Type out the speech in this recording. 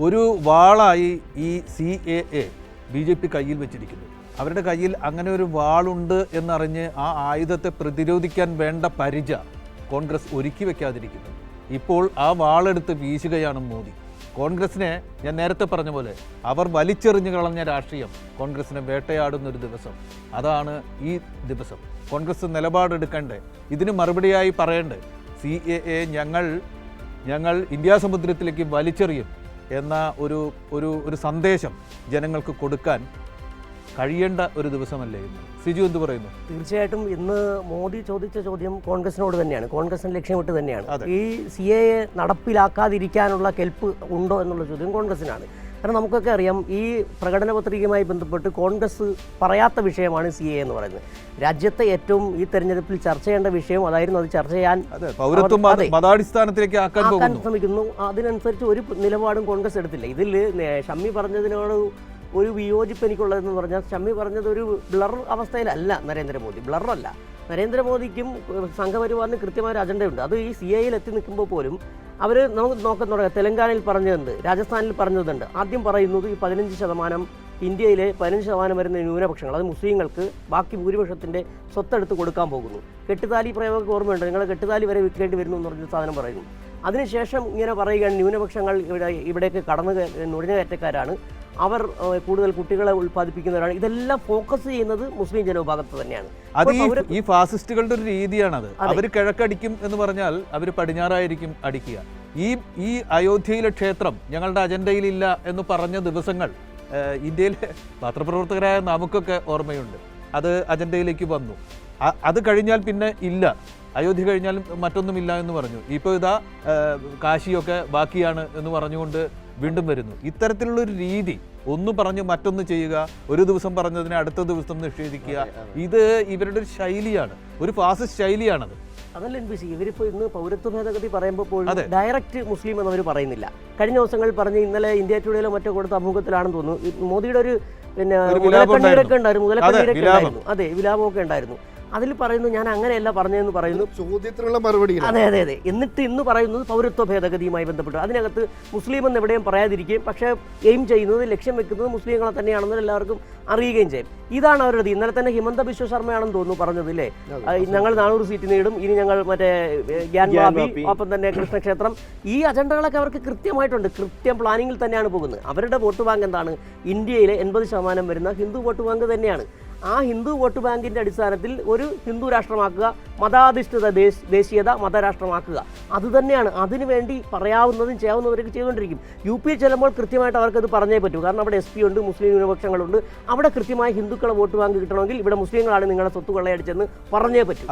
ഒരു വാളായി ഈ CAA BJP കയ്യിൽ വെച്ചിരിക്കുന്നു. അവരുടെ കയ്യിൽ അങ്ങനെ ഒരു വാളുണ്ട് എന്നറിഞ്ഞ് ആ ആയുധത്തെ പ്രതിരോധിക്കാൻ വേണ്ട പരിച കോൺഗ്രസ് ഒരുക്കി വെക്കാതിരിക്കുന്നു. ഇപ്പോൾ ആ വാളെടുത്ത് വീശുകയാണ് മോദി. കോൺഗ്രസിനെ ഞാൻ നേരത്തെ പറഞ്ഞ പോലെ അവർ വലിച്ചെറിഞ്ഞു കളഞ്ഞ രാഷ്ട്രീയം കോൺഗ്രസിനെ വേട്ടയാടുന്നൊരു ദിവസം, അതാണ് ഈ ദിവസം. കോൺഗ്രസ് നിലപാടെടുക്കണ്ടേ, ഇതിന് മറുപടിയായി പറയണ്ടേ CAA ഞങ്ങൾ ഇന്ത്യാ സമുദ്രത്തിലേക്ക് വലിച്ചെറിയും എന്ന ഒരു സന്ദേശം ജനങ്ങൾക്ക് കൊടുക്കാൻ കഴിയേണ്ട ഒരു ദിവസമല്ലേ ഇന്ന്? സിജു എന്ത് പറയുന്നു? തീർച്ചയായിട്ടും ഇന്ന് മോദി ചോദിച്ച ചോദ്യം കോൺഗ്രസിനോട് തന്നെയാണ്, കോൺഗ്രസിന് ലക്ഷ്യമിട്ട് തന്നെയാണ്. ഈ CAA നടപ്പിലാക്കാതിരിക്കാനുള്ള കെൽപ്പ് ഉണ്ടോ എന്നുള്ള ചോദ്യം കോൺഗ്രസിനാണ്. കാരണം നമുക്കൊക്കെ അറിയാം, ഈ പ്രകടന പത്രികയുമായി ബന്ധപ്പെട്ട് കോൺഗ്രസ് പറയാത്ത വിഷയമാണ് CAA എന്ന് പറയുന്നത്. രാജ്യത്തെ ഏറ്റവും ഈ തെരഞ്ഞെടുപ്പിൽ ചർച്ച ചെയ്യേണ്ട വിഷയം അതായിരുന്നു. അത് ചർച്ച ചെയ്യാൻ പൗരത്വം മതാടിസ്ഥാനത്തിലേക്ക് ആക്കാൻ ശ്രമിക്കുന്നു. അതിനനുസരിച്ച് ഒരു നിലപാടും കോൺഗ്രസ് എടുത്തില്ല. ഇതിൽ ഷമ്മി പറഞ്ഞതിനോട് ഒരു വിയോജിപ്പ് എനിക്കുള്ളതെന്ന് പറഞ്ഞാൽ, ഷമ്മി പറഞ്ഞത് ഒരു ബ്ലർ അവസ്ഥയിലല്ല നരേന്ദ്രമോദി, ബ്ലറല്ല. നരേന്ദ്രമോദിക്കും സംഘപരിവാറിന് കൃത്യമായ ഒരു അജണ്ടയുണ്ട്. അത് ഈ CAA എത്തി നിൽക്കുമ്പോൾ പോലും അവർ നമുക്ക് നോക്കാൻ തുടങ്ങുക. തെലങ്കാനയിൽ പറഞ്ഞതുണ്ട്, രാജസ്ഥാനിൽ പറഞ്ഞതുണ്ട്. ആദ്യം പറയുന്നത് ഈ 15%, ഇന്ത്യയിലെ 15% വരുന്ന ന്യൂനപക്ഷങ്ങൾ, അത് മുസ്ലിങ്ങൾക്ക് ബാക്കി ഭൂരിപക്ഷത്തിൻ്റെ സ്വത്തെടുത്ത് കൊടുക്കാൻ പോകുന്നു. കെട്ടുതാലി പ്രയോഗം ഓർമ്മയുണ്ട്, നിങ്ങൾ കെട്ടുതാലി വരെ വിൽക്കേണ്ടി വരുന്നു എന്ന് പറഞ്ഞ സാധനം പറയുന്നു. അതിനുശേഷം ഇങ്ങനെ പറയുകയാണ്, ന്യൂനപക്ഷങ്ങൾ ഇവിടേക്ക് നുഴഞ്ഞുകയറ്റക്കാരാണ്, അവർ കൂടുതൽ കുട്ടികളെ ഉൽപ്പാദിപ്പിക്കുന്നവരാണ്. ഇതെല്ലാം ഫോക്കസ് ചെയ്യുന്നത് മുസ്ലിം ജനവിഭാഗത്ത് തന്നെയാണ്. അത് ഈ ഫാസിസ്റ്റുകളുടെ ഒരു രീതിയാണത്. അവർ കിഴക്കടിക്കും എന്ന് പറഞ്ഞാൽ അവർ പടിഞ്ഞാറായിരിക്കും അടിക്കുക. ഈ അയോധ്യയിലെ ക്ഷേത്രം ഞങ്ങളുടെ അജണ്ടയിലില്ല എന്ന് പറഞ്ഞ ദിവസങ്ങൾ ഇന്ത്യയിലെ പത്രപ്രവർത്തകരായ നമുക്കൊക്കെ ഓർമ്മയുണ്ട്. അത് അജണ്ടയിലേക്ക് വന്നു. അത് കഴിഞ്ഞാൽ പിന്നെ ഇല്ല, അയോധ്യ കഴിഞ്ഞാൽ മറ്റൊന്നുമില്ല എന്ന് പറഞ്ഞു. ഇപ്പോൾ ഇതാ കാശിയൊക്കെ ബാക്കിയാണ് എന്ന് പറഞ്ഞുകൊണ്ട് വീണ്ടും വരുന്നു. ഇത്തരത്തിലുള്ളൊരു രീതി, ഒന്ന് പറഞ്ഞ് മറ്റൊന്ന് ചെയ്യുക, ഒരു ദിവസം പറഞ്ഞതിനെ അടുത്ത ദിവസം നിഷേധിക്കുക, ഇത് ഇവരുടെ ഒരു ശൈലിയാണ്, ഒരു ഫാസിസ്റ്റ് ശൈലിയാണത്. അതല്ല NBC, ഇവരിപ്പോൾ ഇന്ന് പൗരത്വ ഭേദഗതി പറയുമ്പോൾ പോലും ഡയറക്റ്റ് മുസ്ലിം എന്നവർ പറയുന്നില്ല. കഴിഞ്ഞ ദിവസങ്ങളിൽ പറഞ്ഞ് ഇന്നലെ ഇന്ത്യ ടുഡേയിലോ മറ്റോ കൊടുത്ത അഭിമുഖത്തിലാണെന്ന് തോന്നുന്നു, മോദിയുടെ ഒരു മുതലക്കണ്ണീരൊക്കെ ഉണ്ടായിരുന്നു. അതെ, വിലാപമൊക്കെ ഉണ്ടായിരുന്നു. അതിൽ പറയുന്നു, ഞാൻ അങ്ങനെയല്ല പറഞ്ഞതെന്ന് പറയുന്നു, ചോദ്യത്തിനുള്ള മറുപടി. അതെ. എന്നിട്ട് ഇന്ന് പറയുന്നത് പൗരത്വ ഭേദഗതിയുമായി ബന്ധപ്പെട്ട് അതിനകത്ത് മുസ്ലിം എന്ന് എവിടെയും പറയാതിരിക്കുകയും പക്ഷേ എയിം ചെയ്യുന്നത്, ലക്ഷ്യം വെക്കുന്നത് മുസ്ലിങ്ങളെ തന്നെയാണെന്ന് എല്ലാവർക്കും അറിയുകയും ചെയ്യും. ഇതാണ് അവരുടെ. ഇന്നലെ തന്നെ ഹിമന്ത ബിശ്വ ശർമ്മയാണെന്ന് തോന്നുന്നു പറഞ്ഞതില്ലേ, ഞങ്ങൾ 400 സീറ്റ് നേടും, ഇനി ഞങ്ങൾ മറ്റേ ഗ്യാൻവാബി, ഒപ്പം തന്നെ കൃഷ്ണക്ഷേത്രം, ഈ അജണ്ടകളൊക്കെ അവർക്ക് കൃത്യമായിട്ടുണ്ട്. കൃത്യം പ്ലാനിങ്ങിൽ തന്നെയാണ് പോകുന്നത്. അവരുടെ വോട്ട് ബാങ്ക് എന്താണ്? ഇന്ത്യയിലെ 80% വരുന്ന ഹിന്ദു വോട്ട് ബാങ്ക് തന്നെയാണ്. ആ ഹിന്ദു വോട്ട് ബാങ്കിൻ്റെ അടിസ്ഥാനത്തിൽ ഒരു ഹിന്ദു രാഷ്ട്രമാക്കുക, മതാധിഷ്ഠിത ദേശീയത മതരാഷ്ട്രമാക്കുക, അതുതന്നെയാണ്. അതിനുവേണ്ടി പറയാവുന്നതും ചെയ്യാവുന്നവരൊക്കെ ചെയ്തുകൊണ്ടിരിക്കും. UP ചെല്ലുമ്പോൾ കൃത്യമായിട്ട് അവർക്കത് പറഞ്ഞേ പറ്റൂ. കാരണം അവിടെ SP ഉണ്ട്, മുസ്ലിം ന്യൂനപക്ഷങ്ങളുണ്ട്. അവിടെ കൃത്യമായി ഹിന്ദുക്കളെ വോട്ട് ബാങ്ക് കിട്ടണമെങ്കിൽ ഇവിടെ മുസ്ലിങ്ങളാണ് നിങ്ങളുടെ സ്വത്ത് കൊള്ളയടിച്ചെന്ന് പറഞ്ഞേ പറ്റൂ.